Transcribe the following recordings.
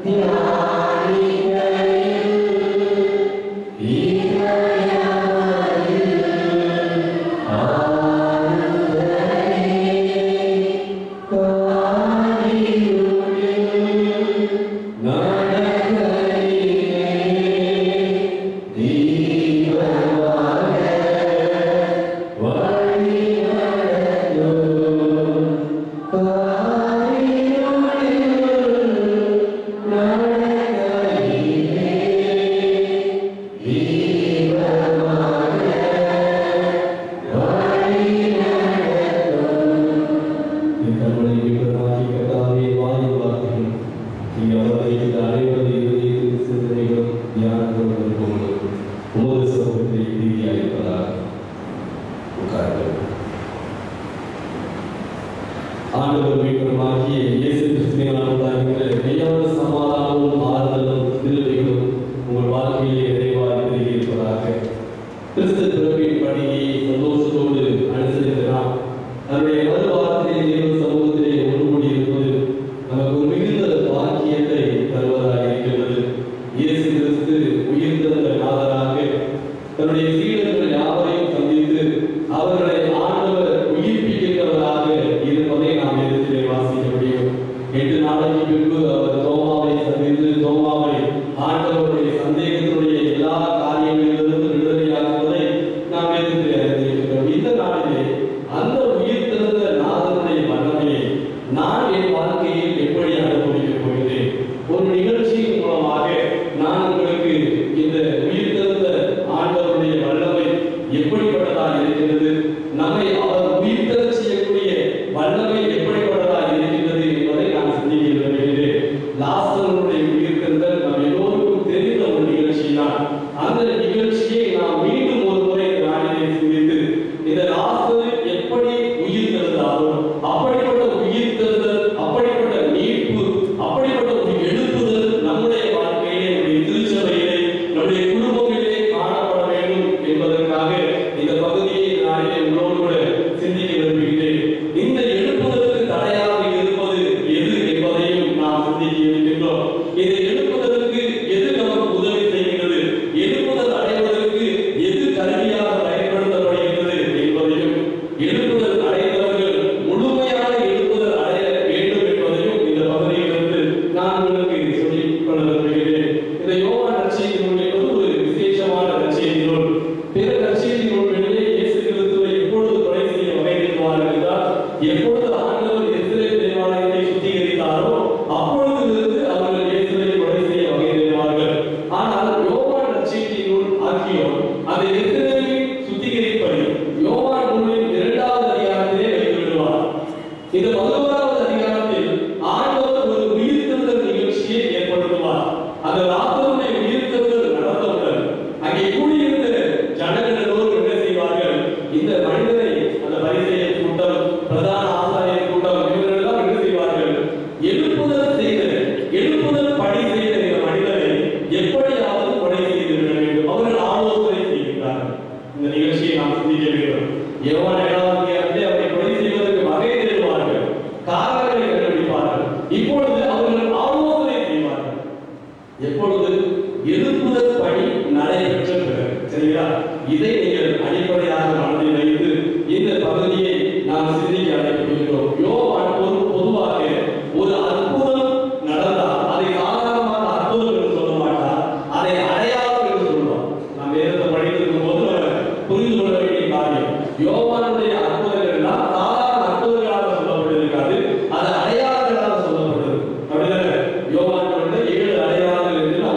யோவான் 7 அடையாளங்கள்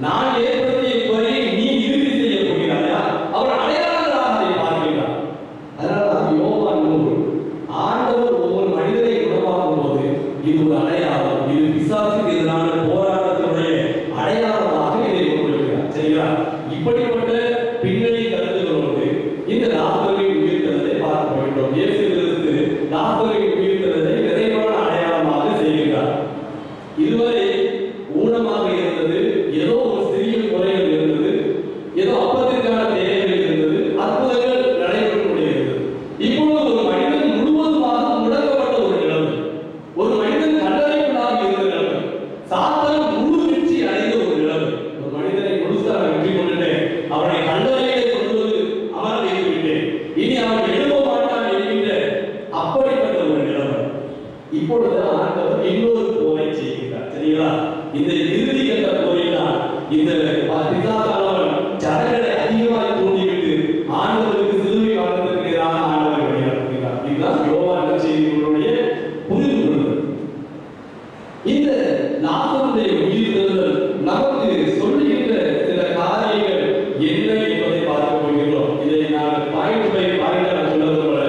நான் ஏற்படுத்திய குறையை நீ இறுதி செய்ய போகிறாயா? அவர் அடையாளங்களாக அதை பார்க்கிறார். அதனால யோவான் 3 ஆண்டவர் ஒவ்வொரு மனிதரை குணமாக்கும் போது இது ஒரு அடையாளம், இது பிசாசுக்கு எதிரான போராட்டத்தினுடைய அடையாளமாக இதை கொண்டிருக்கிறார். சரிங்களா? இப்படிப்பட்ட பின்னணி கருத்துகளோடு இந்த லாசருவின் உயிர்த்தெழுதலை பார்க்க போகின்றோம். இயேசு கிறிஸ்து லாசருவின் உயிர்த்தெழுதலை நிறைவான அடையாளமாக செய்கிறார். இதுவரை ஊனமாக இருந்தது, ஏதோ ஒரு சிறிய குறைகள் இருந்தது, ஏதோ அப்பத்திற்கான தேவைகள் இருந்தது, அற்புதங்கள் நடைபெற்று கொண்டிருந்தது. இப்பொழுது ஒரு மனிதன் முழுவதுமாக முடக்கப்பட்ட ஒரு நிலைமை, ஒரு மனிதன் கல்லறைக்குள்ளாக இருந்த நிலைமை, சாத்தான் முழு வெற்றி அடைந்த ஒரு நிலைமை. ஒரு மனிதனை முழுசாக வெற்றி கொண்டுட்டேன், அவனை கல்லறையிலே கொண்டு வந்து அமர வைத்து விட்டேன், இனி அவன் எழுத மாட்டான் என்கின்ற அப்படிப்பட்ட ஒரு நிலைமை. இப்பொழுது ஆண்டவர் இன்னொரு போரை செய்கிறார். சரிங்களா? இந்த இறுதி கட்ட போரில் தான் இந்த பிசாசானவன் ஜனங்களை அதிகமாக தூண்டிவிட்டு ஆண்டவருக்கு சிலுவை காலத்திற்கு எதிராக ஆண்டவரை வழிநடத்துகிறார். இதுதான் யோவான் செய்திகளுடைய புரிந்து கொள்ளுதல். இந்த லாசருடைய உயிர்த்தெழுதல் நமக்கு சொல்லுகின்ற சில காரியங்கள் என்ன என்பதை பார்க்க போகிறோம். இதை நான் பாயிண்ட் பை பாயிண்ட் நான் சொல்வது போல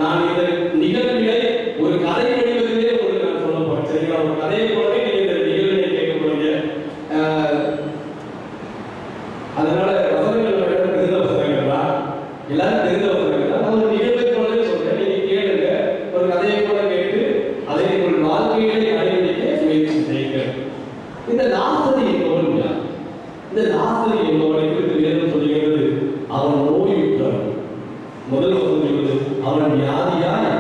நான் இந்த நிகழ்வினை ஒரு கதை வடிவத்திலே நான் சொல்ல போறேன். சரிங்களா? ஒரு கதையை போலவே நீங்க இந்த நிகழ்வினை கேட்க போறீங்க. அதனால வசனங்கள் தெரிந்த வசனங்களா எல்லாரும் தெரிந்த வசனங்களா நான் ஒரு நிகழ்வை போலவே சொல்றேன். நீங்க கேளுங்க, ஒரு கதையை போல கேட்டு அதை உங்கள் வாழ்க்கையிலே கடைபிடிக்க முயற்சி செய்யுங்க. இந்த லாசரு என்பவன் யார்? இந்த லாசரு என்பவனை குறித்து வேதம் சொல்லுகிறது, அவன் நோயுற்றவன். முதல் வசனம் சொல்லுது, அவன் வியாதியாய்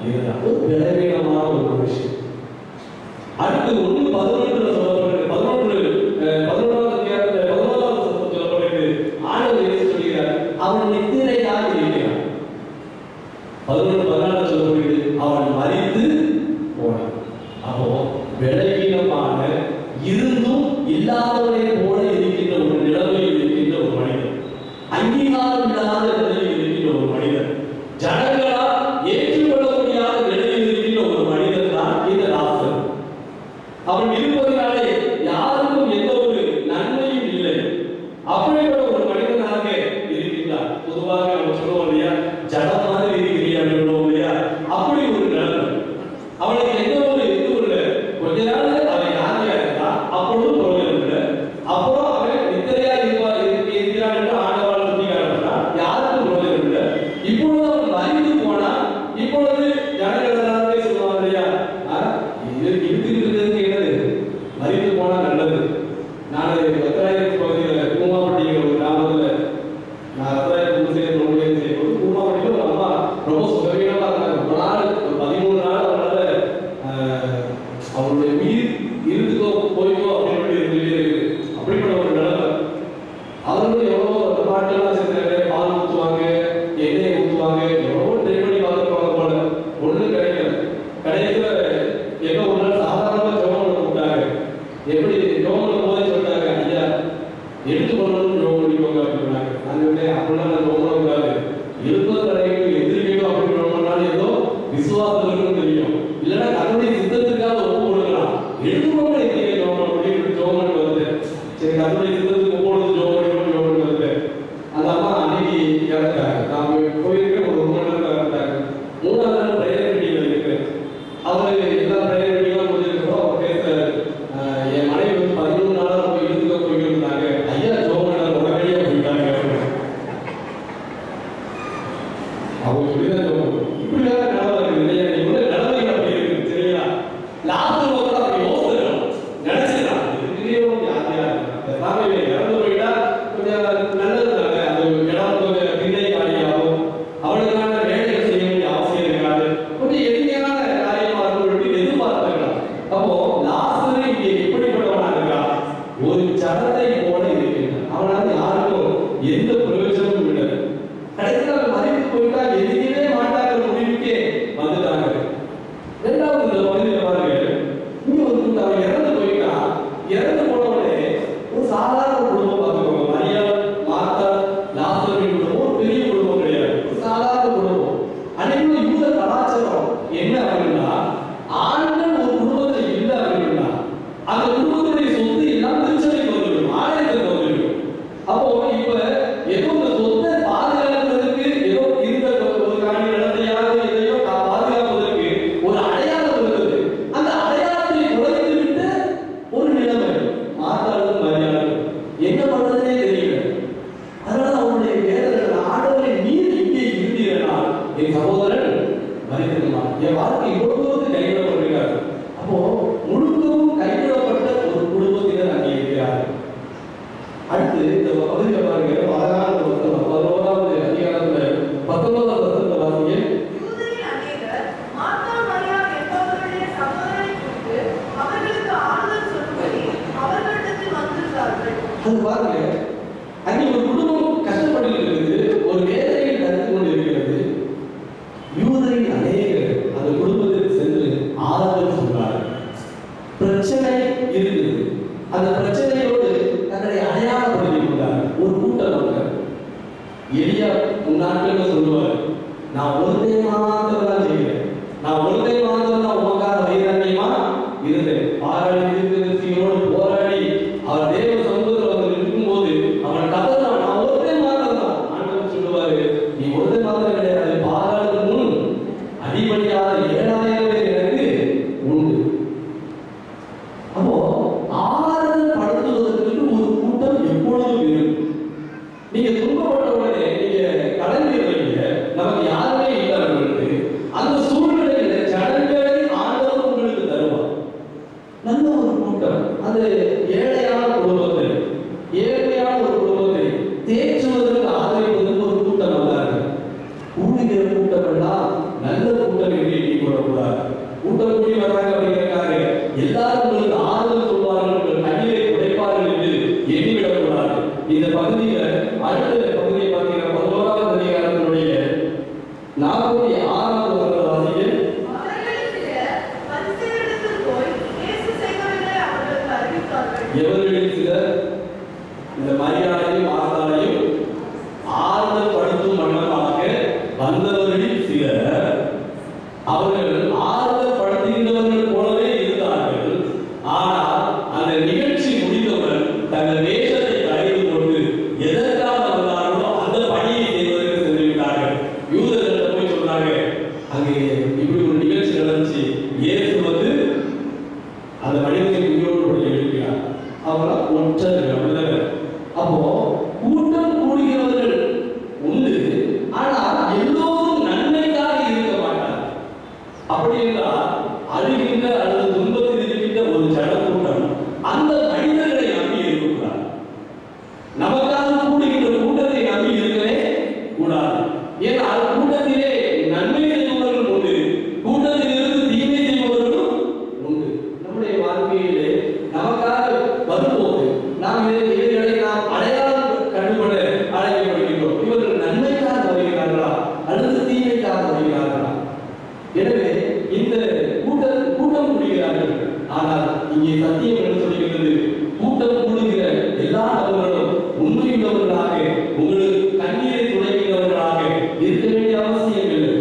இருந்தான். ஒரு பலவீனமான ஒரு மனுஷன். அடுத்து 1:11 சொல்லப்படுகிறது. 11வது அதிகாரத்தில் 11வது வசனம் சொல்லப்படுகிறது. ஆண்டவர் இயேசு சொல்கிறார், அவன் நித்திரையாக இருக்கிறான். 11:14 சொல்லப்படுகிறது, அவன் மரித்து போனான். அப்போ பலவீனமான இருந்தும் இல்லாதவனை போல இருக்கின்ற ஒரு நிலைமையில் இருக்கின்ற ஒரு மனிதன், அங்கீகாரம் இல்லாத நிலையில் இருக்கின்ற ஒரு மனிதன், ஜனங்களால் ஏற்றுக்கொள்ள முடியாத நிலையில் இருக்கின்ற ஒரு மனிதன் தான் இந்த லாசரு. அவன் இருப்பதனாலே யாருக்கும் எந்த ஒரு நன்மையும் இல்லை. அப்படிப்பட்ட ஒரு மனிதனாக இருக்கின்றார். பொதுவாக நம்ம சொல்லுவோம் இல்லையா, ஜடம் மாதிரி இருக்கிறியா சொல்லுவோம் இல்லையா, அப்படி ஒரு நிலைமை. அவனுக்கு எந்த ஒரு இது இல்லை. கொஞ்ச நாள் அவன் யாரையா இருந்தா அப்பொழுது பிரயோஜனம் இல்லை. அப்புறம் அவன் நித்திரையா இருக்கிறான் என்று ஆண்டவரால் சுட்டி காட்டப்பட்டான். யாருக்கும் பிரயோஜனம் இல்லை. இப்பொழுது அவன் மறித்து போனா, இப்பொழுது ஜனங்கள் எல்லாருமே சொல்லுவாங்க இல்லையா, இருக்கிறதுக்கு என்னது மறித்து போனா நல்லது. நான் ரத்தராயர் பகுதியில் கூமாப்பட்டிங்கிற ஒரு கிராமத்தில் நான் ரத்தராயர் குடிசையில் நோய் செய்யும்போது கூமாப்பட்டியில் ஒரு அம்மா ரொம்ப சுகவீனமா இருந்தாங்க. ஒரு நாள் ஒரு 13 நாள் அவங்களால அவருடைய உயிர் இருந்துக்கோ போய்க்கோ அப்படின்னு இருக்குது. அப்படிப்பட்ட ஒரு நிலைமை. அவங்களும் எவ்வளோ பாட்டெல்லாம் சேர்த்து பால் ஊற்றுவாங்க, எண்ணெய் ஊற்றுவாங்க, எவ்வளோ ட்ரை பண்ணி பார்த்துருப்பாங்க போல, ஒன்றும் கிடைக்கல. கடைசியில் எங்க ஒரு நாள் சாதாரணமாக ஜோமனை கூப்பிட்டாங்க. எப்படி ஜோமனை போதே சொல்லிட்டாங்க, ஐயா எடுத்து கொள்ளணும்னு ஜோம் பண்ணிக்கோங்க அப்படின்னாங்க. நான் சொன்னேன், அப்படிலாம் நான் ஜோமனை கூடாது, இருப்பது கிடைக்கும் எதிர்க்கணும் அப்படின்னு ஜோம்னாலும் ஏதோ விசுவாசம் இருக்குன்னு தெரியும், இல்லைன்னா தன்னுடைய சித்தத்துக்காக ஒப்பு கொடுக்கலாம். எடுத்துக்கோங்க இருக்கீங்க ஜோமன் அப்படின்னு ஜோமன் வருது. சரி, தன்னுடைய சித்தத்துக்கு ஒப்பு கொடுத்து ஜோமன் வருது. அந்த அம்மா அன்னைக்கு இறந்துட்டாங்க. நான் போயிருக்கேன், ஒரு 1 மணி நேரத்தில் இறந்துட்டாங்க. 3ஆவது நாள் பிரேயர் மீட்டிங்ல இருக்கிறேன். அவர் எல்லா பிரேயர் மீட்டிங்லாம் முடிஞ்சிருக்கிறோம். அவர் பேசுறாரு, என் மனைவி வந்து 13 நாளாக போய் இருந்துக்க போயிருந்தாங்க, ஐயா ஜோமன் உடனடியே போயிட்டாங்க. அவங்க சொல்லிதான் ஜோமன் இப்படிதான் நிலவரம் இருக்குது இல்லையா? நீ வந்து நிலவைகள் அப்படி இருக்குது. சரிங்களா? லாசரு வந்து அப்படி யோசிச்சிருக்கான், நினைச்சிருக்கான், இதுலேயே யாத்தியா எல்லாமே இறந்து போயிட்டா கொஞ்சம் நல்லது தானே, அது இடம் கொஞ்சம் பின்னை காலியாகும், அவளுக்கான வேலைகள் செய்ய வேண்டிய அவசியம் இருக்காது, கொஞ்சம் எளிமையான காரியமாக இருக்கும் எதிர்பார்த்துக்கலாம். அப்போ லாசரு இங்கே எப்படிப்பட்டவனா இருக்கான்? ஒரு ஜடத்தை போல இருக்கின்றான். அவனால யாருக்கும் எந்த பிரயோஜனமும் இல்லை. கடைசியில் மறைத்து போயிட்டா எதிர்க்கவே மாட்டாங்கிற முடிவுக்கே வந்துட்டாங்க. 2வது இந்த பகுதியில் பாருங்க, இங்க வந்து அவன் இறந்து போயிட்டா, இறந்து போனவனே ஒரு சாதாரண குடும்பம் பார்த்துக்கோங்க. மரியாள், மார்த்தா, லாசருவின் குடும்பம் ஒரு பெரிய குடும்பம் கிடையாது, ஒரு சாதாரண குடும்பம். அன்னைக்கு யூத கலாச்சாரம் என்ன அப்படின்னா, ஆண்கள் ஒரு குடும்பத்தில் இல்லை அப்படின்னா அந்த குடும்பத்துடைய சொத்து எல்லாம் திருச்சபைக்கு வந்துவிடும், ஆலயத்துக்கு என்ன பண்றதுனே தெரியல. அதனால அவனுடைய வேதனை, ஆண்டவரை நீர் இங்கே இருந்தீர்களா என் சகோதரன் மறித்திருந்தான். என் வாழ்க்கை இவ்வளவு கைவிடப்படுகிறார். அப்போ முழுக்கவும் கைவிடப்பட்ட ஒரு குடும்பத்தினர் அங்கே இருக்கிறார். அடுத்து இந்த பகுதியில் பாருங்க, அழகான ஒரு 11வது அதிகாரத்துல 19வது வசனத்தை வாசிங்க. அது பாருங்க, அங்கே ஒரு குடும்பம் கஷ்டப்பட்டு இருக்கிறது, ஒரு வேதனையை நடந்து கொண்டு இருக்கிறது. யூதரில் அநேகர் அந்த குடும்பத்தில் சென்று ஆறுதல் சொல்றார்கள். பிரச்சனை இருக்குது, அந்த பிரச்சனையோடு தன்னை அடையாளப்படுத்திக் கொண்டார் ஒரு கூட்டம் மக்கள். எலியா முன்னாட்கள் சொல்லுவார், நான் ஒருத்தை மாத்திரம் தான் செய்கிறேன், நான் ஒருத்தை மாத்திரம் தான் உமக்காக வைராக்கியமா இருந்தேன். பாராளி தீர்க்கதரிசியோடு போராடி அவர் தேவ சமூகத்தில் அவர் இருக்கும்போது அவன் கதறான், நான் ஒருத்தை மாத்திரம் தான். ஆண்டவர் சொல்லுவாரு, நீ ஒருத்தை மாத்திரம் கிடையாது, பாராளுக்கு முன் அடிப்படையாத 7000 பேர் எனக்கு உண்டு. அப்போ ஆறுதல் படுத்துவதற்கு ஒரு கூட்டம் எப்பொழுதும் இருக்கும். நீங்க துன்பப்பட்ட உடனே நீங்க கடந்து வைங்க, நமக்கு யாருமே இல்லாதவர்களுக்கு அந்த சூழ்நிலையில ஜனங்களை ஆண்டவர் உங்களுக்கு தருவார். நல்ல ஒரு கூட்டம், அது ஏழையான குடும்பத்தை, ஏழ்மையான ஒரு குடும்பத்தை தேற்றுவதற்கு ஆதரிப்பதற்கு ஒரு கூட்டம் வந்தாங்க. கூடுகிற கூட்டம் எல்லாம் நல்ல கூட்டம் என்று எண்ணிக்கொள்ளக்கூடாது. கூட்டம் கூடி வர்றாங்க அப்படிங்கிறக்காக எல்லாரும் உங்களுக்கு ஆறுதல் சொல்வார்கள், உங்கள் கண்ணீரை துடைப்பார்கள் என்று எண்ணிவிடக்கூடாது. இந்த பகுதியில அடுத்த பகுதியை பார்த்தீங்கன்னா 11வது அதிகாரத்தினுடைய 46வது வசனத்தை வாசிங்க. எவர்களில் சிலர் இந்த மரியாதையும் மார்த்தாளையும் ஆறுதல் படுத்தும் வண்ணமாக வந்தவர்களில் சிலர் அவர்கள் ஆறுதல் படுத்துகின்றவர்கள் போலவே இருந்தார்கள். ஆனால் அந்த நிகழ்ச்சி முடிந்தவுடன் தங்கள் வேஷத்தை களைந்து கொண்டு எதற்காக வந்தார்களோ அந்த பணியை செய்வதற்கு சென்று விட்டார்கள். யூதர்களிடம் போய் சொன்னாங்க, அங்கே இப்படி ஒரு நிகழ்ச்சி நடந்துச்சு, இயேசு வந்து அந்த மனிதனை உயிரோடு கூட எழுப்பினார். அவங்கள ஒற்றர்கள். அப்போ கூட்டம் கூடுகிறவர்கள் உண்டு, ஆனால் எல்லோரும் நன்மைக்காக இருக்க மாட்டார். அப்படி என்றால் அழுகின்ற அல்லது துன்பத்தில் இருக்கின்ற ஒரு ஜனக்கூட்டம் அந்த மனிதர்களை நம்பி இருக்கக்கூடாது. நமக்காக கூடுகின்ற கூட்டத்தை நம்பி இருக்கவே கூடாது. ஏனால் கூட்டத்திலே நன்மை செய்பவர்கள் உண்டு, கூட்டத்தில் இருந்து தீமை செய்பவர்களும் உண்டு. நம்முடைய வாழ்க்கையிலே நமக்காக வரும்போது நாம் இவர்களை நாம் அடையாளம் கண்டுகொள்ள அழைக்கப்படுகின்றோம். இவர்கள் நன்மைக்காக வருகிறார்களா அல்லது தீமைக்காக வருகிறார்களா? எனவே இந்த கூட்டம் கூடுகிறார்கள். ஆனால் இங்கே சத்தியம் என்று சொல்லுகிறது, கூட்டம் கூடுகிற எல்லா நபர்களும் உண்மையுள்ளவர்களாக, உங்களுக்கு கண்ணீரை துடைக்கிறவர்களாக இருக்க வேண்டிய அவசியம் இல்லை.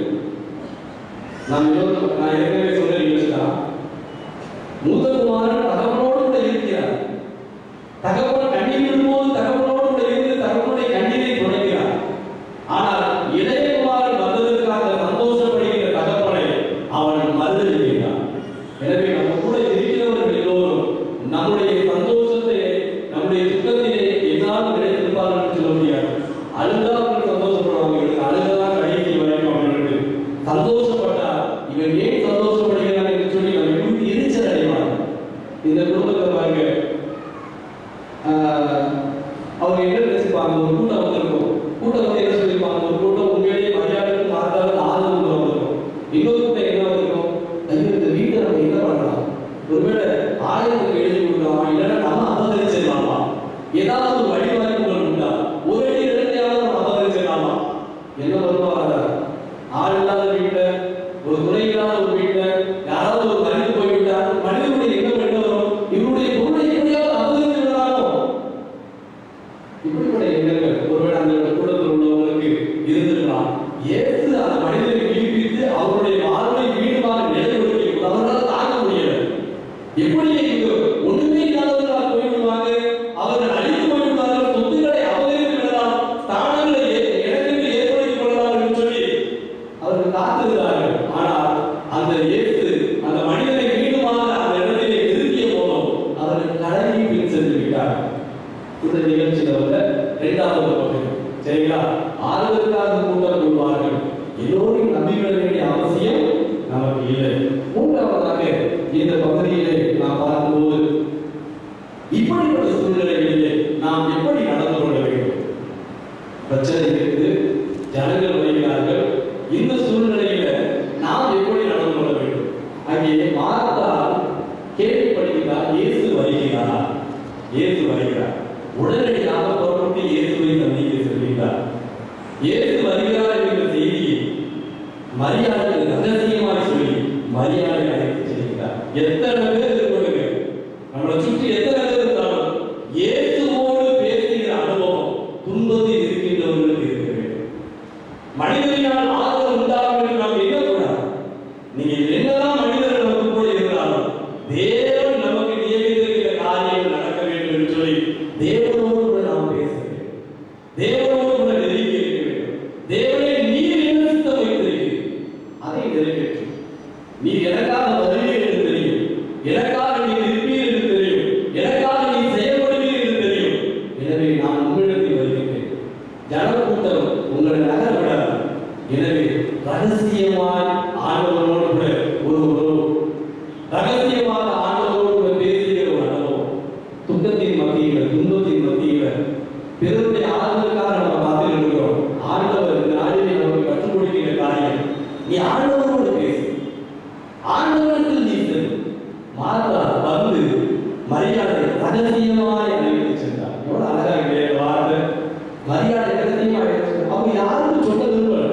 நான் ஏற்கனவே சொன்னேன், மூத்த குமாரன் தகவனோடு கூட இருக்கிறார். தகவல் கண்ணீர் விடும்போது தகவனோடு கூட இருந்து தகவனுடைய கண்ணீரை துடைக்கிறார். ஆனால் இளைய குமாரன் வந்ததற்காக சந்தோஷப்படுகிற தகவலை அவன் மறுதளிக்கிறான். எனவே நம்ம கூட இருக்கிறவர்கள் எல்லோரும் நம்முடைய சந்தோஷத்தை, நம்முடைய துக்கத்திலே எதாவது கிடைத்திருப்பார்கள் என்று சொல்ல முடியாது. அழுதார்கள் சந்தோஷப்படுவாங்க, அழுதான் கடைசி வரைக்கும் அவர்களுக்கு சந்தோஷப்பட்டா இவன் ஏன் சந்தோஷப்படுகிறான் என்று சொல்லி நம்ம குறித்து எரிச்சல் அடைவாங்க. இந்த குடும்பத்தை பாருங்க, அவங்க என்ன நினைச்சிருப்பாங்க, ஒரு கூட்டம் வந்திருக்கும், கூட்டம் வந்து என்ன சொல்லியிருப்பாங்க, ஒரு கூட்டம் உண்மையிலேயே மரியாதைக்கு மாற்றாலும் ஆதரவு வந்திருக்கும். இன்னொரு கூட்டம் என்ன வந்திருக்கும், ஐயோ இந்த வீட்டை நம்ம என்ன பண்ணலாம், ஒருவேளை ஆலயத்துக்கு எழுதி கொடுக்கலாமா, இல்லைன்னா நம்ம அபகரிச்சிடலாமா, ஏதாவது ஒரு வழிவாய்ப்புகள் உண்டா, ஒரு அடி இரண்டையாவது நம்ம அபகரிச்சிடலாமா, என்ன வருவாங்க. ஆள் இல்லாத வீட்டை, ஒரு துணை இல்லாத ஒரு வீட்டை யாராவது ஒரு மனிதன் போய்விட்டார், மனிதனுடைய எண்ணம் என்ன வரும், இவருடைய பொருளை எப்படியாவது அபகரித்து விடலாமோ, இப்படிப்பட்ட எண்ணங்கள் ஒருவேளை அந்த கூட்டத்தில் உள்ளவங்களுக்கு இருந்திருக்கலாம். ஏற்று அந்த மனிதனை உயிர்ப்பித்து அவருடைய வாழ்வை வீடுமாக நிலைப்படுத்தி அவர்களால் தாங்க முடியல. எப்படி ஒண்ணுமே இல்லாதவர்களால் போய்விடுவாங்க, அவர்கள் அழித்து போய்விடுவார்கள், சொத்துக்களை அபகரித்து விடலாம், ஸ்தானங்களை இடத்திற்கு ஏற்படுத்திக் கொள்ளலாம் என்று சொல்லி அவர்கள் காத்திருந்தார்கள். ஆனால் அந்த இயேசு அந்த மனிதனை மீண்டுமாக அந்த இடத்திலே நிறுத்திய போதும் அவர்கள் கடலில் பின் சென்று விட்டார். இந்த நிகழ்ச்சியில வந்த 2வது பகுதி. சரிங்களா? ஆறுதலுக்காக கூட்டம் கூடுவார்கள். எல்லோரையும் நம்பிவிட வேண்டிய அவசியம் நமக்கு இல்லை. 3வதாக இந்த பகுதியிலே நாம் பார்க்கும்போது இப்படிப்பட்ட சூழ்நிலைகளிலே நாம் எப்படி நடந்து கொள்ள வேண்டும்? பிரச்சனை இருக்குது, ஜனங்கள் வருகிறார்கள். இந்த சூழ்நிலையில நாம் எப்படி நடந்து கொள்ள வேண்டும்? அங்கே மார்த்தா கேள்விப்படுகிறார், இயேசு வருகிறார், இயேசு வருகிறார். உடனடியாக புறப்பட்டு இயேசுவை சந்திக்க செல்கிறார். இயேசு வருகிறார் என்ற செய்தியை மரியாதை ரகசியமாய் சொல்லி மரியாதை அழைத்து செல்கிறார். எத்தனை பேர் இருப்பாங்க, நம்மளை சுற்றி எத்தனை பேர் இருந்தாலும் இயேசுவோடு பேசுகிற அனுபவம் துன்பத்தில் இருக்கின்றவர்களுக்கு இருக்க வேண்டும். மனிதனால் ஆதரவு உண்டாகும் என்று நாம் எண்ணக்கூடாது. நீங்கள் என்னதான் மனிதர்கள் நமக்கு கூட இருந்தாலும் தேவன் நமக்கு நியமித்திருக்கிற காரியங்கள் நடக்க வேண்டும் என்று சொல்லி தேவனோடு கூட நாம் பேச வேண்டும். தேவனோடு கூட நெருங்கி இருக்க வேண்டும். தேவனை நீர் என்ன சித்தம் வைத்திருக்கிறீர் அதை நிறைவேற்று. நீ எனக்காக வருவீர் என்று தெரியும், எனக்காக நீ இருப்பீர் என்று தெரியும், எனக்காக நீ செயல்படுவீர் என்று தெரியும். எனவே நான் உங்களிடத்தில் வருகிறேன். ஜனக்கூட்டம் உங்களை நகர விடாது. எனவே ரகசியமாய் ஆண்டவரோடு கூட ஒரு ரகசியமாக ஆண்டவரோடு கூட பேசுகிற ஒரு அனுபவம். துக்கத்தின் மத்தியில, துன்பத்தின் மத்தியில பிறருடைய ஆதரவுக்காக நம்ம காத்திருக்கிறோம். ஆண்டவர் இந்த நாளிலே நமக்கு கற்றுக் கொடுக்கிற காரியம், நீ ஆண்டவரோடு பேசு, ஆண்டவரத்தில் நீ செல். மார்த்தா வந்து மரியாதை ரகசியமாய் அழைத்து சென்றார். எவ்வளவு அழகா இல்லையா வார்த்தை? மரியாதை ரகசியமாய் அழைத்து சென்றார். அவங்க யாருக்கும் சொல்ல விரும்பல.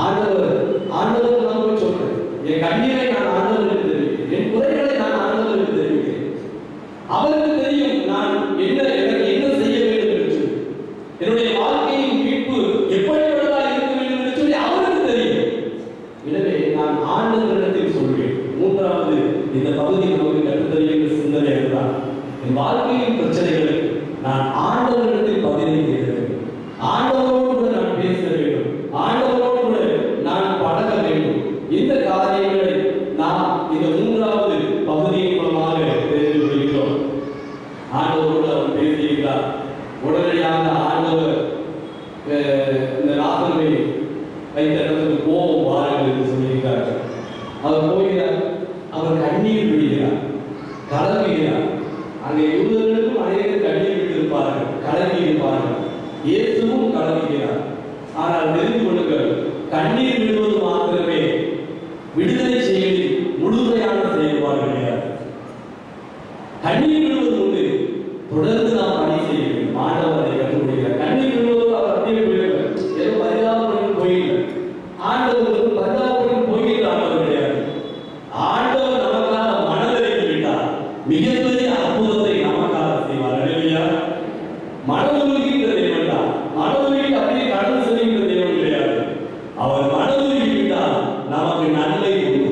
ஆண்டவர் நான் சொல்றேன், என் கண்ணீரை நான் ஆண்டவருக்கு தெரிவிக்கிறேன், என் குறைகளை நான் ஆண்டவருக்கு தெரிவிக்கிறேன். அவருக்கு தெரியும் நான் எனக்கு என்ன செய்ய வேண்டும் என்று சொல்லி, என்னுடைய வாழ்க்கையின் மீட்பு எப்படிப்பட்டதாக இருக்க வேண்டும் என்று சொல்லி அவருக்கு தெரியும். எனவே நான் ஆண்டவரிடத்தில் சொல்வேன். 3வது இந்த பகுதி நமக்கு கற்றுத்தருகின்ற சிந்தனை என்றால், என் வாழ்க்கையின் பிரச்சனைகளுக்கு நான் ஆண்டவரிடத்தில் பதிலை தேட வேண்டும். ஆண்டவரோடு கூட நான் பேச வேண்டும். ஆண்டவரோடு கூட நான் பழக வேண்டும். இந்த காரியங்களை நாம் இந்த 3வது பகுதியின் மூலமாக தெரிந்து கொள்கிறோம். ஆண்டவரோடு அவர் பேசியிருக்கிறார். உடனடியாக ஆண்டவர் இந்த லாசருவை வைத்த இடத்துக்கு கோபம் வாருங்கள் என்று சொல்லியிருக்கிறார். அவர் போகிறார், அவர் கண்ணீர் விடுகிறார், கலங்குகிறார். அங்கே யூதர்களுக்கும் அநேகர் கண்ணீர் விட்டிருப்பார்கள், கலங்கி இருப்பார்கள். இயேசுவும் கலங்குகிறார். ஆனால் தெரிந்து கொள்ளுங்கள், கண்ணீர் விடுவது மாத்திரமே விடுதலை செயலில் முழுமையான செயல்பாடு கிடையாது. கண்ணீர் விடுவது உண்டு, தொடர்ந்து நாம் பணி செய்ய வேண்டும். ஆண்டவர் அதை கற்றுக் கொடுக்கிறார். கண்ணீர் விடுவது அவர் அப்படியே போயிடுவார், ஏதோ பரிதாபப்பட்டு போயிடல. ஆண்டவருக்கு பரிதாபப்பட்டு போகிற ஆண்டவர் கிடையாது. ஆண்டவர் நமக்காக மனதிறங்கி விட்டார், மிகப்பெரிய அற்புதத்தை நமக்காக செய்வார். இல்லையா? மனதுருகின்ற தேவன் தான். மனதுருகி அப்படியே கடந்து செல்கின்ற தேவன் கிடையாது. அவர் மனதுருகி விட்டால் நமக்கு நன்மை உண்டு.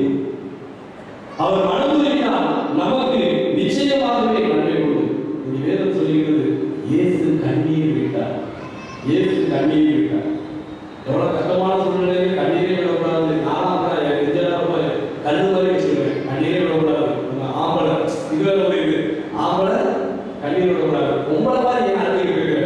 அவர் மனதுருகினால் நமக்கு நிச்சயமாகவே நன்மை உண்டு. இந்த வேதம் சொல்லுகிறது, இயேசு கண்ணீர் விட்டார், இயேசு கண்ணீர் விட்டார். எவ்வளவு கஷ்டமான சூழ்நிலையில் கண்ணீரை விடக்கூடாது. நானும் கண்ணு மாதிரி சொல்லுவேன், கண்ணீரை விடக்கூடாது. ஆம்பளை இதுல இது ஆம்பளை கண்ணீர் விடக்கூடாது. உங்களை மாதிரி ஏன் அழுகிட்டு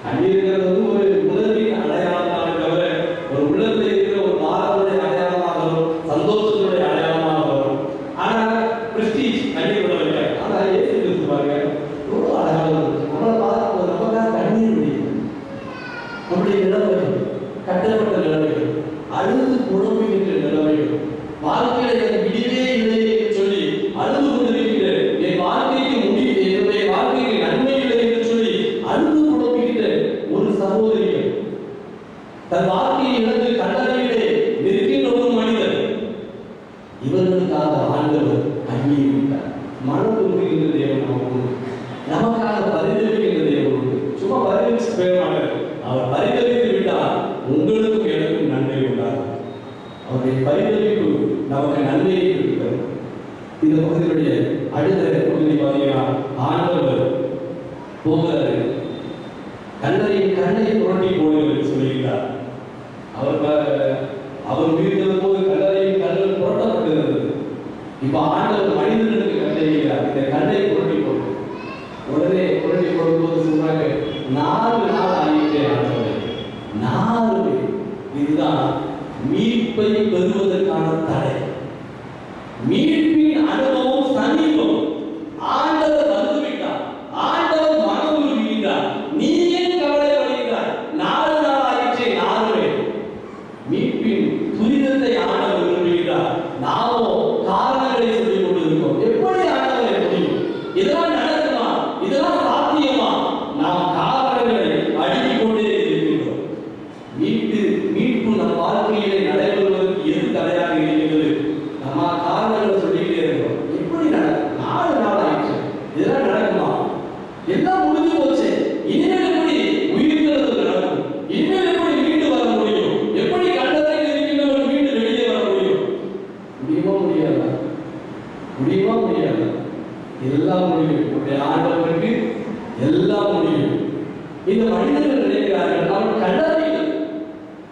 கண்ணீர்ங்கிறது வந்து ஒரு உணர்வின் அடையாளமாக தவிர ஒரு உள்ளத்தில் இருக்கிற ஒரு பாரத்துடைய அடையாளமாக வரும், சந்தோஷத்துடைய அடையாளமாக வரும். ஆனால் பிரிஸ்டீஜ் கண்ணீர் விட வைக்க. ஆனால் ஏசு கிறிஸ்து பாருங்க எவ்வளோ அழகாக நம்மளை பார்க்கும்போது நமக்காக கண்ணீர் விடுகிறது. நம்முடைய நிலைமைகள், கட்டப்பட்ட நிலைமைகள், அழுது புலம்புகின்ற நிலைமைகள், வாழ்க்கையில எனக்கு விடிவே இல்லை என்று சொல்லி அழுது கொண்டிருக்கின்ற, என் வாழ்க்கைக்கு முடிவு, என்னுடைய வாழ்க்கைக்கு நன்மை இல்லை என்று சொல்லி அழுது புலம்புகின்ற ஒரு சகோதரிகள், தன் வாழ்க்கையை இழந்து கல்லறையிலே நிற்கின்ற ஒரு மனிதர், இவர்களுக்காக ஆண்டவர் கண்ணீர் விட்டார். மனம் துன்புகின்ற தேவன் நமக்கு உண்டு. நமக்காக பரிதவிக்கின்ற தேவன் உண்டு. சும்மா பரிதவிச்சு போய மாட்டார். அவர் பரிதவித்து விட்டால் உங்களுக்கும் எனக்கும் நன்மை உண்டாகும். அவருடைய பரிதவிப்பு நமக்கு நன்மையை கொடுக்கிறது. இந்த பகுதியுடைய அடுத்த பகுதி பார்த்தீங்கன்னா, ஆண்டவர் போகிறாரு, கல்லறையின் கண்ணை புரட்டி போடுங்கள் சொல்லியிருந்தார். அவர் உயிர்த்தது போது கல்லறையின் கண்கள் புரட்டப்பட்டிருந்தது. இப்ப ஆண்டவர் மனிதர்களுக்கு கட்டளையிடுகிறார், இந்த கண்ணை புரட்டி போடு. எல்லாம் முடிஞ்சு போச்சு. இனிமேல் எப்படி உயிர்த்தெழுதல் நடக்கும்? இனிமேல் எப்படி மீண்டு வர முடியும்? எப்படி கண்டத்தில் இருக்கின்றவர் மீண்டு வெளியே வர முடியும்? முடியுமா முடியாதா? முடியுமா முடியாதா? எல்லாம் முடியும். உடைய ஆண்டவருக்கு எல்லாம் முடியும். இந்த மனிதர்கள் நினைக்கிறார்கள் அவன் கண்டதை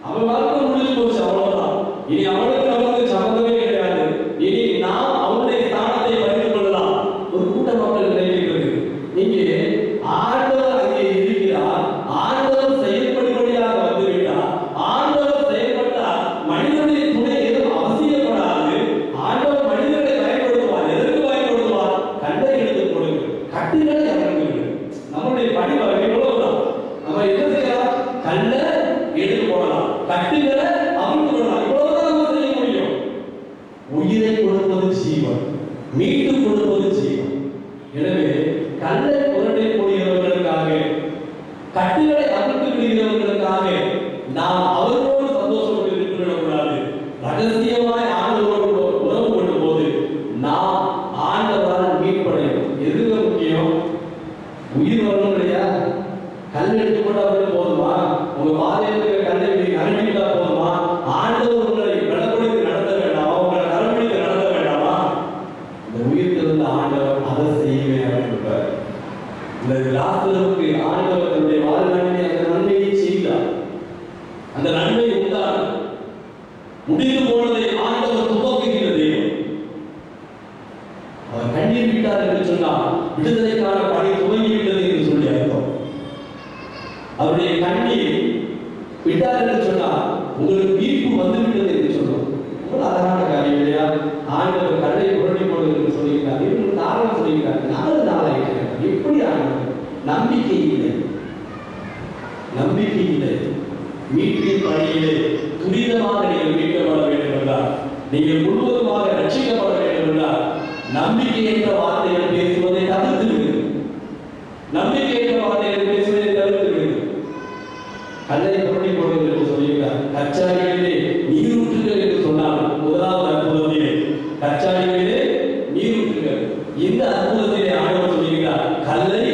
அவன் வாழ்க்கை முடிஞ்சு போச்சு, அவ்வளவுதான். இனி அவனுக்கு நமக்கு சம்மந்தமே கிடையாது. இனி நாம் அவனுடைய ஸ்தானத்தை பறித்து கொள்ளலாம். ஒரு கூட்ட மக்கள் நினைக்கிறது. இங்கே ஆண்டவர் அங்கே இருக்கிறார், ஆண்டவர் செயல்படும்படியாக வந்துவிட்டார், ஆண்டவர் செயல்பட்டால் மனிதனுடைய துணை எதுவும் அவசியப்படாது. ஆண்டவர் மனிதர்களை பயன்படுத்துவார். எதற்கு பயன்படுத்துவார்? கண்டை எடுத்துக் கொடுங்க, கட்டுகளை அமர்ந்துவிடு. நம்முடைய பணி வகை எவ்வளவுதான். நம்ம என்ன செய்யலாம்? கல்லை எடுத்து போடலாம், கட்டுகளை அமர்ந்து விடலாம். இவ்வளவுதான் நம்ம செய்ய முடியும். உயிரை கொடுப்பது ஜீவன், மீட்டு கொடுப்பது ஜீவன். எனவே கல்லை புரட்டை போடுகிறவர்களுக்காக, கட்டுகளை அமர்ந்து விடுகிறவர்களுக்காக நாம் அவரோடு சந்தோஷப்பட்டு விட்டுவிடக்கூடாது. ரகசியமாய் ஆண்டவரோடு உறவு கொள்ளும் போது நாம் ஆண்டவரால் மீட்படையும். எதுக்கு முக்கியம்? உயிர் வரணும் இல்லையா? கல் எடுத்து போட்டால் போதுமா? உங்க பாதையில் கல்லை அனுப்பிட்டா போதுமா? ஆண்டவர் உங்களை பலப்படுத்தி நடத்த வேண்டாமா? உங்களை நலப்படுத்தி நடத்த வேண்டாமா? இந்த உயிர் தெரிந்த ஆண்டவர் அதை செய்யவே ஆரம்பிப்பார். இந்த லாசருக்கு ஆண்டவர் தன்னுடைய வாழ்நாளிலே அந்த நன்மையை செய்தார். அந்த நன்மை உண்டான முடிந்து போனதை ஆண்டவர் துவக்குகிற தெய்வம். அவர் கண்ணீர் விட்டார் என்று சொன்னால் விடுதலைக்கான பணி துவங்கிவிட்டது என்று சொல்லி அர்த்தம். அவருடைய கண்ணீர் விட்டார் என்று சொன்னால் உங்களுக்கு மீட்பு வந்துவிட்டது என்று சொன்னோம். ஒரு அழகான காரியம் இல்லையா? ஆண்டவர் கல்லை புரட்டி போடுவது என்று சொல்லியிருக்கார். இன்னும் காரணம் சொல்லியிருக்கார். 4 நாளாயிட்டு எப்படி ஆண்டவர்? நம்பிக்கை இல்லை, நம்பிக்கை இல்லை. மீட்பின் பணியிலே துரிதமாக நீங்கள் மீட்கப்பட வேண்டும் என்றால், நீங்கள் முழுவதுமாக ரட்சிக்கப்பட வேண்டும் என்றால், நம்பிக்கை என்ற வார்த்தைகள் பேசுவதை தவிர்த்து விடுங்கள். நம்பிக்கை என்ற வார்த்தைகள் பேசுவதை தவிர்த்து விடுங்கள். கல்லை புரட்டி போடுவது என்று சொல்லியிருக்கார். கச்சாடிகளிலே நீரூற்றுகள் என்று சொன்னால் முதலாவது அற்புதத்திலே கச்சாடிகளிலே நீரூற்றுகள். இந்த அற்புதத்திலே ஆண்டவர் சொல்லியிருக்கார், கல்லை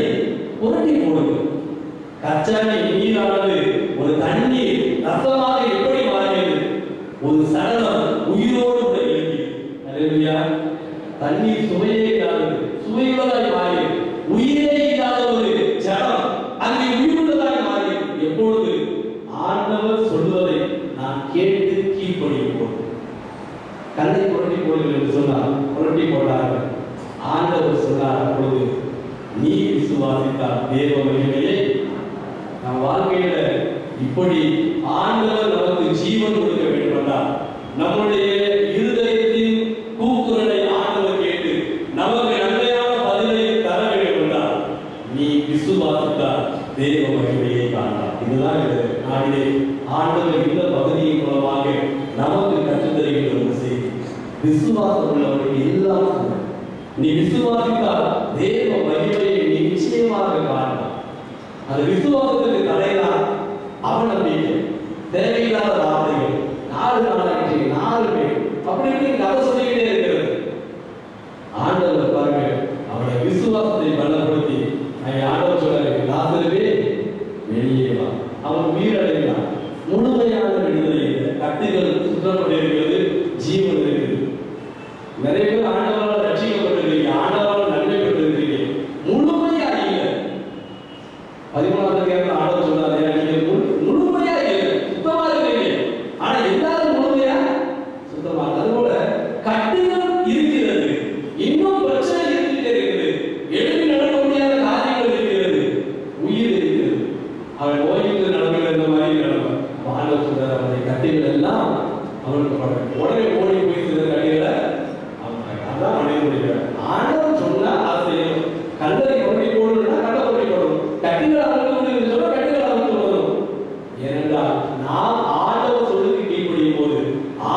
புரட்டி போடுங்கள். கச்சாடி நீரானது ஒரு தண்ணீர் ரசமாக எப்படி மாறியது? ஒரு சடலம் உயிரோடு கூட எழுதியது. அல்லேலூயா. தண்ணீர் சுவையே இல்லாதது சுவையுள்ளதாய் மாறியது. உயிரே இல்லாத ஒரு ஜடம் அங்கே உயிருள்ளதாய் மாறியது. எப்பொழுது? ஆண்டவர் சொல்வதை நான் கேட்டு கீழ்ப்படிப்போம். கல்லை புரட்டி போடுங்கள் என்று சொன்னார். புரட்டி போட்டார்கள். ஆண்டவர் சொன்னார், அப்பொழுது நீ விசுவாசித்தால் தேவ மகிமையை. நம் வாழ்க்கையில இப்படி ஆண்டவர் நமக்கு ஜீவன் கொடுக்க வேண்டும் என்றால், நம்முடைய இருதயத்தின் கூக்குரலை ஆண்டவர் கேட்டு நமக்கு நன்மையான பதிலை தர வேண்டும் என்றால், நீ விசுவாசித்தால் தேவ மகிமையை காணலாம். இதுதான் நாளிலே ஆண்டவர் இந்த பகுதியின் மூலமாக நமக்கு கற்றுத்தருகின்ற ஒரு செய்தி. விசுவாசம் உள்ளவர்களுக்கு எல்லாம் நீ விசுவாசித்தால் தேவ மகிமையை நீ நிச்சயமாக காணலாம். அந்த விசுவாசத்துக்கு தடைதான் அவநம்பிக்கை, தேவையில்லாத வார்த்தைகள். 4 நாளாயிற்று, 4 பேர் அப்படி கதை சொல்லிக்கிட்டே இருக்கிறது. ஆண்டவர் பாருங்க, அவருடைய விசுவாசத்தை பலப்படுத்தி ஆண்டவர் சொல்றாரு, லாசருவே வெளியே வா. அவன் உயிரடைந்தான். முழுமையான விடுதலை இல்லை. கட்டுகள் சுற்றப்பட்டிருக்கிறது, ஜீவன் இருக்குது. நிறைய பேர் ஆண்டவரால் ரட்சிக்கப்பட்டிருக்கீங்க, ஆண்டவரால் நன்மை பெற்றிருக்கீங்க, முழுமையா இல்லை. 13வது அதிகாரத்தில் ஆண்டவர் சொல்றாரு, நீங்க முழுமையா இல்லை, சுத்தமா இருக்கீங்க. ஆனா எல்லாரும் முழுமையா சுத்தமா. அதுபோல கட்டுகள் இருக்கிறது, இன்னும் பிரச்சனை இருந்துட்டே இருக்குது, எழுதி நடக்க முடியாத காரியங்கள் இருக்கிறது, உயிர் இருக்கிறது. அவன் ஓய்வு நடக்கிற இந்த மாதிரி நடக்கும். ஆண்டவர் சொல்றாரு, அவனுடைய கட்டுகள் எல்லாம் அவனுக்கு படம். உடனே ஓடி போய் சில கட்டுகளை அதான் அடையக்கூடிய ஆண்டவர் சொன்னா அதை செய்யணும். கல்லை கொண்டை போடணும்னா கல்லை கொண்டை போடணும். கட்டுகளை அவனுக்கு சொல்ல கட்டுகளை அவனுக்கு வரும். ஏனென்றால் நாம் ஆண்டவர் சொல்லுக்கு கீழ்ப்படியும் போது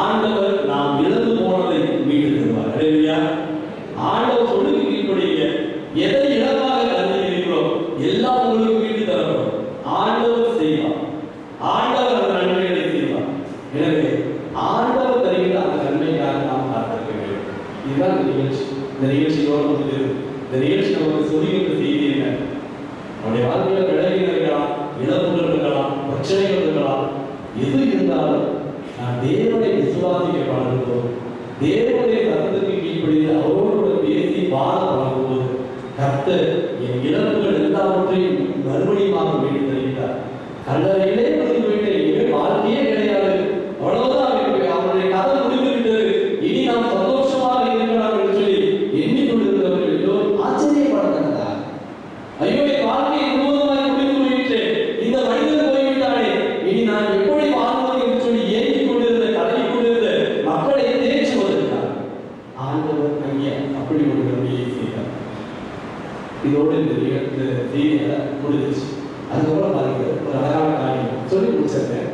ஆண்டவர் நாம் இழந்து போனதை மீட்டு தருவார். அல்லேலூயா. ஆண்டவர் சொல்லுக்கு கீழ்ப்படிங்க. எதை இழப்பாக கருதுகிறீர்களோ எல்லாம் உங்களுக்கு மீட்டு தரப்படும். ஆண்டவர் செய்வார். ஆண்டவர் அந்த நன்மைகளை செய்வார். எனவே ஆண்டவர் தருகிற அந்த நன்மைக்காக நாம் காத்திருக்க வேண்டும். இதுதான் இந்த நிகழ்ச்சி. இந்த நிகழ்ச்சியோடு இந்த நிகழ்ச்சி நமக்கு சொல்லுகின்ற செய்தி என்ன? எல்லாவற்றையும் மறுபடியுமாக மீண்டு தருகிறார். கல்லறையிலே முடிந்து விட்டேன், வாழ்க்கையே கிடையாது, அவ்வளவுதான், அவருடைய கதை முடிந்து விட்டது, இனி நாம் சந்தோஷமாக இருக்கலாம் என்று சொல்லி எண்ணிக்கொண்டிருந்தவர்கள் எல்லோரும் ஆச்சரியப்படத்தக்கதாக, ஐயோ என் வாழ்க்கையை முழுவதுமாய் முடிந்து போயிட்டேன், இந்த மனிதன் போய்விட்டானே, இனி நான் எப்படி வாழ்வது என்று சொல்லி ஏங்கிக் கொண்டிருந்த கலங்கி கொண்டிருந்த மக்களை தேற்றுவதற்காக ஆண்டவர் அங்கே அப்படி ஒரு நன்மையை செய்தார். இதோடு இந்த செய்தியை முடிஞ்சிச்சு. அதுக்கப்புறம் பாருங்க, ஒரு அழகான காரியம் சொல்லி முடிச்சிருக்கேன்.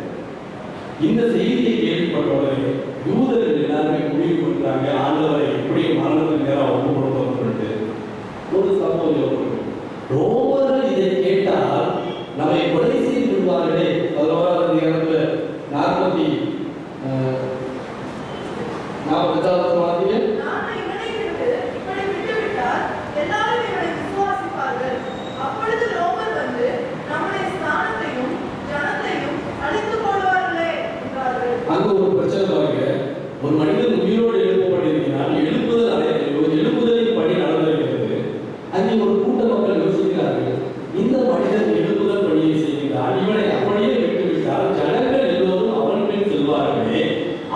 இந்த செய்தியை கேள்விப்பட்டவர்கள் யூதர்கள் எல்லாருமே முடிவு பண்றாங்க, ஆண்டவரை எப்படி மரணத்துக்கு நேரம் ஒப்பு கொடுத்தோம் சொல்லிட்டு ஒரு சம்பவம். ரோமர்கள் இதை கேட்டால் நம்மை கொலை செய்து விடுவார்களே. 11ஆம் அதிகாரத்துல 40 வாசிங்க. அங்க ஒரு பிரச்சனை பாருங்க. ஒரு மனிதன் உயிரோடு எழுப்பப்பட்டிருக்கிறான், எழுப்புதலின் பணி நடந்திருக்கிறது. அங்கே ஒரு கூட்ட மக்கள் யோசிக்கிறார்கள், இந்த மனிதன் எழுப்புதல் பணியை செய்கிறார், இவனை அப்படியே விட்டுவிட்டால் ஜனங்கள் எல்லோரும் அவன் பின் செல்வார்களே,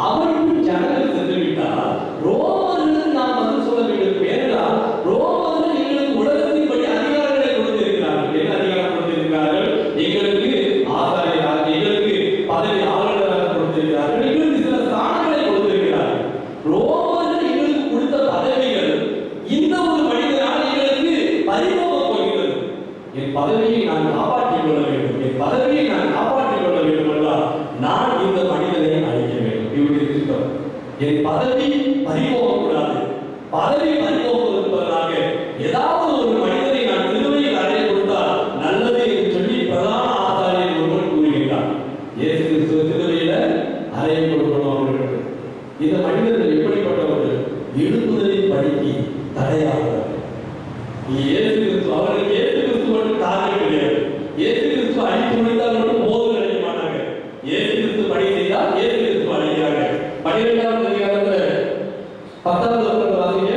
அவன் பின் ஜனங்கள் சென்றுவிட்டால் ரோமர்களுக்கு நாம் பதில் சொல்ல வேண்டும். ஏனென்றால் ரோமர்கள் எங்களுக்கு உலகத்தின் படி அதிகாரங்களை கொடுத்திருக்கிறார்கள். என்ன அதிகாரம் கொடுத்திருக்கிறார்கள்? எங்களுக்கு ஆசாரியராக, எங்களுக்கு பதவி ஆளுநராக கொடுத்திருக்கிறார்கள், எங்களுக்கு சில ஸ்தானங்களை கொடுத்திருக்கிறார்கள். ரோமர்கள் எங்களுக்கு கொடுத்த பதவிகள் இந்த ஒரு மனிதனால் எங்களுக்கு பறிபோக போகிறது. என் பதவியை நான் காப்பாற்றிக் கொள்ள வேண்டும், என் பதவியை நான் காப்பாற்றிக் கொள்ள வேண்டும் என்றால் நான் இந்த மனிதனை அழிக்க வேண்டும். இவருடைய திட்டம், என் பதவி பறிபோகக்கூடாது. பதவி பறிபோகுவதற்காக ஏதாவது ஒரு மனிதனை நான் சிலுவையில் அறைய கொடுத்தால் நல்லது என்று சொல்லி பிரதான ஆசாரியர் ஒருவர் கூறுகிறார். இயேசு கிறிஸ்துவ சிலுவையில அறைய கொடுக்கணும் அவர்களுக்கு. இந்த மனிதர்கள் எப்படிப்பட்டவர்கள்? எழுப்புதலின் பணிக்கு தடையாகிறார்கள். இயேசு கிறிஸ்து, அவர்களுக்கு இயேசு கிறிஸ்து மட்டும் காரணம் கிடையாது. இயேசு கிறிஸ்து அழித்து முடித்தால் மட்டும் போதும் நினைக்க மாட்டாங்க. இயேசு கிறிஸ்து பணி செய்தால் இயேசு கிறிஸ்து அழிக்கிறாங்க. 12ஆம் அதிகாரத்துல 10ஆம் வசனத்தை வாசிங்க.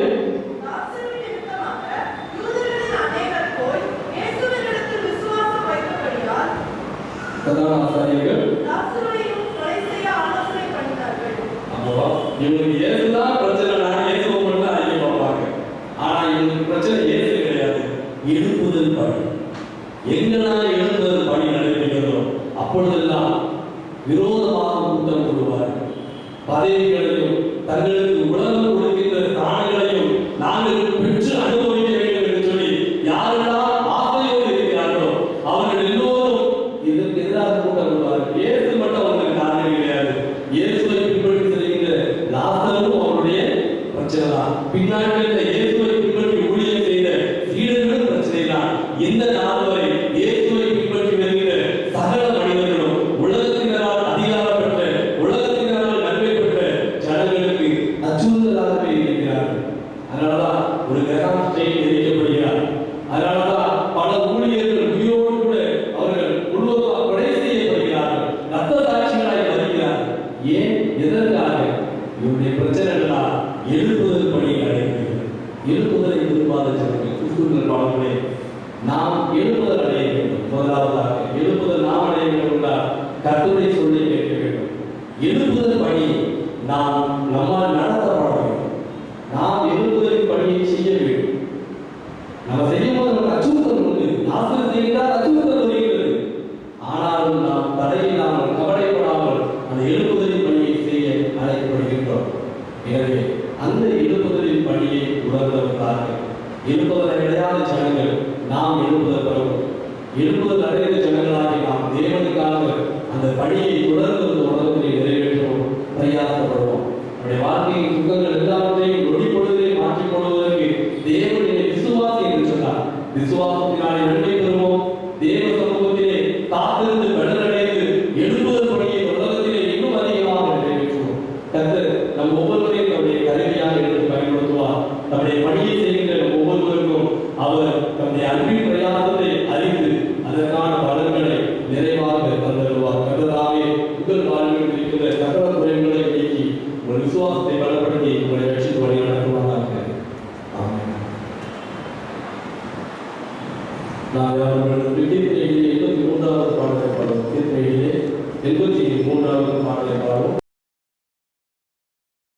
பிரதான ஆசாரியர்கள் இவங்களுக்கு இயேசுதான் பிரச்சனை, நான் இயேசுவை மட்டும் அழிக்க பார்ப்பாங்க. ஆனா இவங்களுக்கு பிரச்சனை இயேசு கிடையாது, எழுப்புதல் பணி. எங்கெல்லாம் எழுப்புதல் பணி நடைபெறுகிறதோ அப்பொழுதெல்லாம் விரோதமாக கூட்டம் கொள்வார்கள். பதவிகளையும் தங்களுக்கு உலகம் கொடுக்கின்ற ஸ்தானங்களையும் நாங்கள் பெற்று அனுபவிக்க வேண்டும் என்று சொல்லி யாரெல்லாம் ஆசையோடு இருக்கிறார்களோ அவர்கள் எல்லோரும் இதற்கு எதிராக கூட்டம் கொள்வார்கள். இயேசு மட்டும் அவங்களுக்கு காரணம் கிடையாது. இயேசுவை பின்பற்றி செல்கின்ற லாசரும் அவருடைய பிரச்சனை தான். பின்னாட்களில் இயேசுவை பின்பற்றி ஊழியம் செய்த சீடர்களும் பிரச்சனை தான். இந்த நாள் வரை இயேசுவை பின்பற்றி வருகிற சகல மனிதர்களும் உலகத்தினரால் அதிகாரம் பெற்ற, உலகத்தினரால் நன்மை பெற்ற ஜனங்களுக்கு அச்சுறுத்தலாகவே இருக்கிறார்கள். அதனாலதான் ஒரு கிரகம் ஸ்டேட் எதிர்க்கப்படுகிறார். அதனாலதான் பல ஊழியர்கள் உயிரோடு கூட அவர்கள் முழுவதுமாக கொலை செய்யப்படுகிறார்கள், ரத்த சாட்சிகளாய் வருகிறார்கள். ஏன்? எதற்காக? இவருடைய பிரச்சனை எல்லாம் எழுப்புதல் பணி நடைபெறுகிறது. எழுப்புதலை எதிர்பார்த்த ஜனங்கள் கிறிஸ்துவின் வாழ்விலே நாம் எழுப்புதல் அடைய வேண்டும். முதலாவதாக எழுப்புதல் நாம் அடைய வேண்டும் என்றால் கர்த்தருடைய சொல்லை கேட்க வேண்டும். எழுப்புதல் பணி நாம் நம்மால் நடத்தப்பட வேண்டும். நாம் எழுப்புதலின் பணியை செய்ய வேண்டும். நம்ம செய்யும் போது நமக்கு அச்சுறுத்தல் உண்டு. ஆசிரியர் செய்கிறார், அச்சுறுத்தல் வருகிறது. ஆனாலும் நாம் தடையில்லாமல் கவலைப்படாமல் அந்த எழுப்புதலின் பணியை செய்ய அழைக்கப்படுகின்றோம். எனவே அந்த எழுப்புதலின் பணியை உணர்ந்தவர்களாக எழுப்புதல் அடையாத ஜனங்கள் நாம் எழுப்புதல் பெறுவோம். எழுப்புதல் அடைந்த ஜனங்களாகி நாம் தேவனுக்காக அந்த பணியை தொடர்ந்து உலகத்திலே நிறைவேற்றவும் பிரயாசப்படுவோம். நம்முடைய வாழ்க்கையின் துக்கங்கள் எல்லாவற்றையும் நொடி பொழுதிலே மாற்றிக் கொள்வதற்கு தேவனுடைய விசுவாசி என்று சொன்னார். விசுவாசத்தினாலே நன்மை பெறுவோம். தேவ சமூகத்திலே காத்திருந்து கடலடைந்து எழுப்புதல் பணியை உலகத்திலே இன்னும் அதிகமாக நிறைவேற்றுவோம். கர்த்தர் நம் ஒவ்வொருவரையும் நம்முடைய கருவியாக எடுத்து பயன்படுத்துவார். நம்முடைய பணியை செய்கின்ற நம் ஒவ்வொருவருக்கும் அவர் நம்முடைய அன்பின் பிரயாசத்தை அறிந்து அதற்கான பலன்களை நிறைவாக தந்தருவார். கர்த்தராவே உங்கள் வாழ்வில் இருக்கிற சகல குறைகளை நீக்கி ஒரு விசுவாசத்தை பலப்படுத்தி உங்களை ரட்சித்து வழி நடத்துவாராக. ஆமென். நாங்கள் அவர்களுக்கு கீர்த்தனையிலே 83வது பாடலை பாடுவோம். கீர்த்தனையிலே 83வது பாடலை